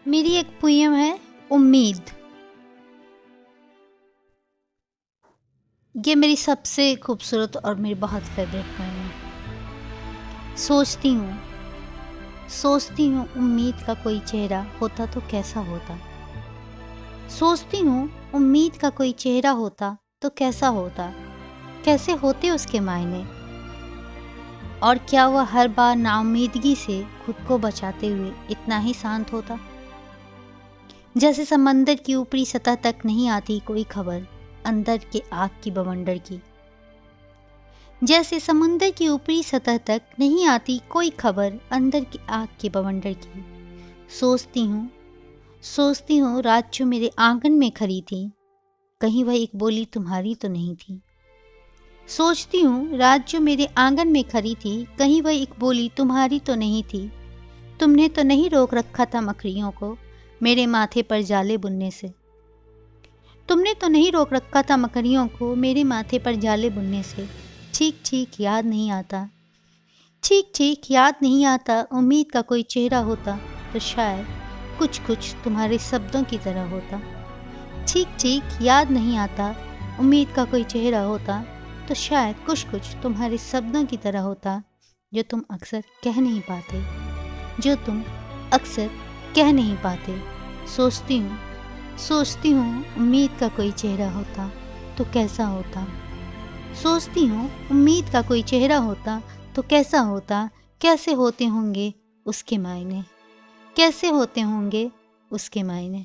मेरी एक पोयम है उम्मीद। ये मेरी सबसे खूबसूरत और मेरी बहुत फेवरेट पोयम है। सोचती हूँ उम्मीद का कोई चेहरा होता तो कैसा होता। सोचती हूँ उम्मीद का कोई चेहरा होता तो कैसा होता। कैसे होते उसके मायने, और क्या वह हर बार नाउम्मीदगी से खुद को बचाते हुए इतना ही शांत होता। जैसे समंदर की ऊपरी सतह तक नहीं आती कोई खबर अंदर के आग की बवंडर की। जैसे समुंदर की ऊपरी सतह तक नहीं आती कोई खबर अंदर की आग की बवंडर की। सोचती हूँ रात जो मेरे आंगन में खड़ी थी, कहीं वह एक बोली तुम्हारी तो नहीं थी। सोचती हूँ रात जो मेरे आंगन में खड़ी थी, कहीं वह एक बोली तुम्हारी तो नहीं थी। तुमने तो नहीं रोक रखा था मकड़ियों को मेरे माथे पर जाले बुनने से। तुमने तो नहीं रोक रखा था मकड़ियों को मेरे माथे पर जाले बुनने से। ठीक याद नहीं आता। ठीक याद नहीं आता। उम्मीद का कोई चेहरा होता तो शायद कुछ तुम्हारे शब्दों की तरह होता। ठीक याद नहीं आता। उम्मीद का कोई चेहरा होता तो शायद कुछ तुम्हारे शब्दों की तरह होता, जो तुम अक्सर कह नहीं पाते, जो तुम अक्सर कह नहीं पाते। सोचती हूँ उम्मीद का कोई चेहरा होता तो कैसा होता। सोचती हूँ उम्मीद का कोई चेहरा होता तो कैसा होता। कैसे होते होंगे उसके मायने, कैसे होते होंगे उसके मायने।